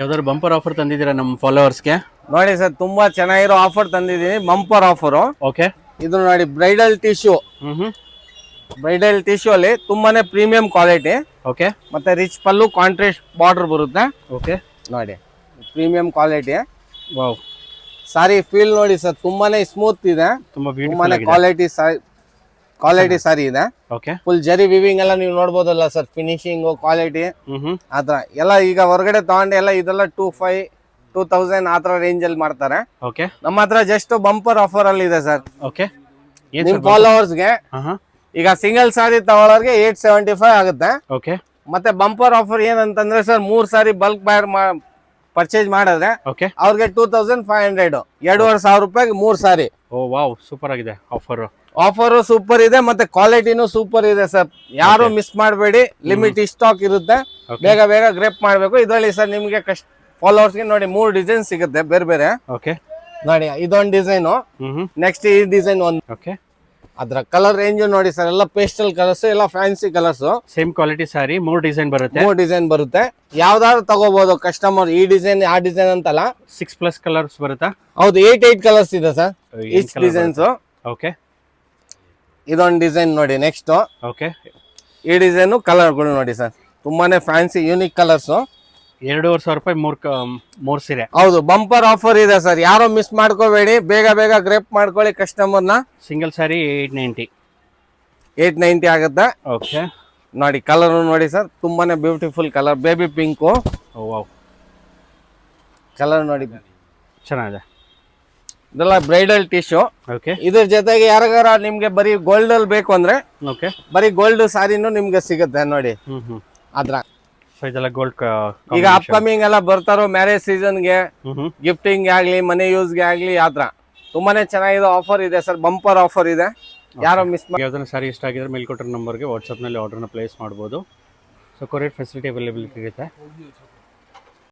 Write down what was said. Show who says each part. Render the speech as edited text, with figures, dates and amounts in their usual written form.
Speaker 1: ಯಾವ್ದಾದ್ರು bumper offer ತಂದಿದ್ದೀರಾ ನಮ್ಮ ಫಾಲೋವರ್ಸ್ಗೆ?
Speaker 2: ನೋಡಿ ಸರ್, ತುಂಬಾ ಚೆನ್ನಾಗಿರೋ ಆಫರ್ ತಂದಿದ್ದೀನಿ, ಬಂಪರ್ ಆಫರು.
Speaker 1: ಓಕೆ.
Speaker 2: ಇದು ನೋಡಿ ಬ್ರೈಡಲ್ ಟಿಶ್ಯೂ. ಬ್ರೈಡಲ್ ಟಿಶ್ಯೂ ಅಲ್ಲಿ ತುಂಬಾನೇ ಪ್ರೀಮಿಯಂ ಕ್ವಾಲಿಟಿ.
Speaker 1: ಓಕೆ.
Speaker 2: ಮತ್ತೆ ರಿಚ್ ಪಲ್ಲು, ಕಾಂಟ್ರಾಸ್ಟ್ ಬಾರ್ಡರ್ ಬರುತ್ತೆ.
Speaker 1: ಓಕೆ.
Speaker 2: ನೋಡಿ ಪ್ರೀಮಿಯಂ ಕ್ವಾಲಿಟಿ.
Speaker 1: ವಾವ್.
Speaker 2: ಸಾರಿ ಫೀಲ್ ನೋಡಿ ಸರ್, ತುಂಬಾನೇ ಸ್ಮೂತ್ ಇದೆ, ತುಂಬಾನೇ ಕ್ವಾಲಿಟಿ ಸಾರಿ ಇದೆ.
Speaker 1: ಓಕೆ.
Speaker 2: ಫುಲ್ ಜರಿ ವಿವಿಂಗ್ ಎಲ್ಲ ನೀವು ನೋಡ್ಬೋದಲ್ಲ ಸರ್, ಫಿನಿಶಿಂಗ್ ಕ್ವಾಲಿಟಿ ಆತರ ಎಲ್ಲ. ಈಗ ಹೊರಗಡೆ ತಗೊಂಡೆ ಎಲ್ಲ ಇದೆಲ್ಲ 2000 ಆತರ ರೇಂಜ್ ಅಲ್ಲಿ ಮಾಡ್ತಾರೆ.
Speaker 1: ಓಕೆ.
Speaker 2: ನಮ್ಮ ಹತ್ರ ಜಸ್ಟ್ ಬಂಪರ್ ಆಫರ್ ಅಲ್ಲಿ ಇದೆ ಸರ್.
Speaker 1: ಓಕೆ.
Speaker 2: ನಿಮ್ ಫಾಲೋವರ್ಸ್ಗೆ ಈಗ ಸಿಂಗಲ್ ಸಾರಿ ತಗೊಳ್ಳೋರ್ಗೆ 875 ಆಗುತ್ತೆ.
Speaker 1: ಓಕೆ.
Speaker 2: ಮತ್ತೆ ಬಂಪರ್ ಆಫರ್ ಏನಂತಂದ್ರೆ ಸರ್, 3 ಸಾರಿ ಬಲ್ಕ್ ಬೈರ್ ಪರ್ಚೇಸ್ ಮಾಡಿದ್ರೆ ಅವ್ರಿಗೆ 2500, 2500 ರೂಪಾಯಿಗೆ 3 ಸಾರಿ.
Speaker 1: ಓ ವಾವ್, ಸೂಪರ್ ಆಗಿದೆ ಆಫರ್.
Speaker 2: ಆಫರ್ ಸೂಪರ್ ಇದೆ, ಮತ್ತೆ ಕ್ವಾಲಿಟಿನೂ ಸೂಪರ್ ಇದೆ ಸರ್. ಯಾರು ಮಿಸ್ ಮಾಡಬೇಡಿ, ಲಿಮಿಟ್ ಸ್ಟಾಕ್ ಇರುತ್ತೆ, ಬೇಗ ಬೇಗ ಗ್ರೇಪ್ ಮಾಡಬೇಕು. ಇದರಲ್ಲಿ ಸರ್ ನಿಮ್ಗೆ ಫಾಲೋವರ್ಸ್ಗೆ ನೋಡಿ 3 ಡಿಸೈನ್ ಸಿಗುತ್ತೆ ಬೇರೆ ಬೇರೆ.
Speaker 1: ಓಕೆ.
Speaker 2: ನೋಡಿ ಇದೊಂದು ಡಿಸೈನು, ನೆಕ್ಸ್ಟ್ ಈ ಡಿಸೈನ್ ಒಂದು.
Speaker 1: ಓಕೆ.
Speaker 2: ಅದ್ರ ಕಲರ್ ರೇಂಜ್ ನೋಡಿ ಸರ್, ಎಲ್ಲ ಪೇಸ್ಟಲ್ ಕಲರ್ಸ್, ಎಲ್ಲ ಫ್ಯಾನ್ಸಿ ಕಲರ್ಸ್.
Speaker 1: ಸೇಮ್ ಕ್ವಾಲಿಟಿ ಸಾರಿ, 3 ಡಿಸೈನ್ ಬರುತ್ತೆ.
Speaker 2: 3 ಡಿಸೈನ್ ಬರುತ್ತೆ, ಯಾವ್ದಾದ್ರು ತಗೋಬಹುದು ಕಸ್ಟಮರ್. ಈ ಡಿಸೈನ್ ಆ ಡಿಸೈನ್ ಅಂತಲ್ಲ,
Speaker 1: 6+ ಕಲರ್ಸ್ ಬರುತ್ತಾ?
Speaker 2: ಹೌದು, 8 ಕಲರ್ಸ್ ಇದೆ ಸರ್ ಈಚ್ ಡಿಸೈನ್ಸ್.
Speaker 1: ಓಕೆ. ಇದೊಂದು
Speaker 2: ಡಿಸೈನ್ ನೋಡಿ ನೆಕ್ಸ್ಟ್.
Speaker 1: ಓಕೆ.
Speaker 2: ಈ ಡಿಸೈನ್ ಕಲರ್ಗಳು ನೋಡಿ ಸರ್, ತುಂಬಾನೇ ಫ್ಯಾನ್ಸಿ ಯೂನಿಕ್ ಕಲರ್ಸ್.
Speaker 1: 2500 ರೂಪಾಯಿ 3 ಸೀರೆ.
Speaker 2: ಹೌದು, ಬಂಪರ್ ಆಫರ್ ಇದೆ ಸರ್, ಯಾರೋ ಮಿಸ್ ಮಾಡ್ಕೋಬೇಡಿ, ಬೇಗ ಬೇಗ ಗ್ರೇಪ್ ಮಾಡ್ಕೊಳ್ಳಿ ಕಸ್ಟಮರ್ನ.
Speaker 1: ಸಿಂಗಲ್ ಸಾರಿ
Speaker 2: 890 ಆಗುತ್ತೆ.
Speaker 1: ಓಕೆ.
Speaker 2: ನೋಡಿ ಕಲರ್ ನೋಡಿ ಸರ್, ತುಂಬಾನೇ beautiful colour, baby pink. Colour ನೋಡಿ
Speaker 1: ಚೆನ್ನಾಗಿದೆ.
Speaker 2: ಇದೆಲ್ಲ ಬ್ರೈಡಲ್ ಟಿಶ್ಯೂ.
Speaker 1: ಓಕೆ.
Speaker 2: ಇದ್ರ ಜೊತೆಗೆ ಯಾರಿಗಾರ ನಿಮ್ಗೆ ಬರೀ ಗೋಲ್ಡ್ ಅಲ್ಲಿ ಬೇಕು ಅಂದ್ರೆ
Speaker 1: ಓಕೆ,
Speaker 2: ಬರೀ ಗೋಲ್ಡ್ ಸಾರಿನೂ ನಿಮ್ಗೆ ಸಿಗುತ್ತೆ ನೋಡಿ. ಅದ್ರ
Speaker 1: ಇದೆಲ್ಲ ಗೋಲ್ಡ್.
Speaker 2: ಈಗ ಅಪ್ಕಮಿಂಗ್ ಎಲ್ಲ ಬರ್ತಾರೋ ಮ್ಯಾರೇಜ್ ಸೀಸನ್ಗೆ, ಗಿಫ್ಟಿಂಗ್ ಆಗ್ಲಿ, ಮನೆ ಯೂಸ್ಗೆ ಆಗ್ಲಿ, ಆತರ ತುಂಬಾನೇ ಚೆನ್ನಾಗಿದೆ ಆಫರ್ ಇದೆ ಸರ್, ಬಂಪರ್ ಆಫರ್ ಇದೆ. ಯಾರೋ ಮಿಸ್ ಮಾಡಿ.
Speaker 1: ಯಾವ್ದಾರ ಸಾರಿ ಇಷ್ಟ ಆಗಿದ್ರೆ ಮೇಲ್ಕೊಟ್ಟಿರೋ ನಂಬರ್ಗೆ ವಾಟ್ಸಪ್ನಲ್ಲಿ ಆರ್ಡರ್ನ ಪ್ಲೇಸ್ ಮಾಡ್ಬೋದು. ಸೊ ಕೊರಿಯರ್ ಫೆಸಿಲಿಟಿ ಅವೈಲೇಬಿಲಿಟಿ ಇರುತ್ತೆ.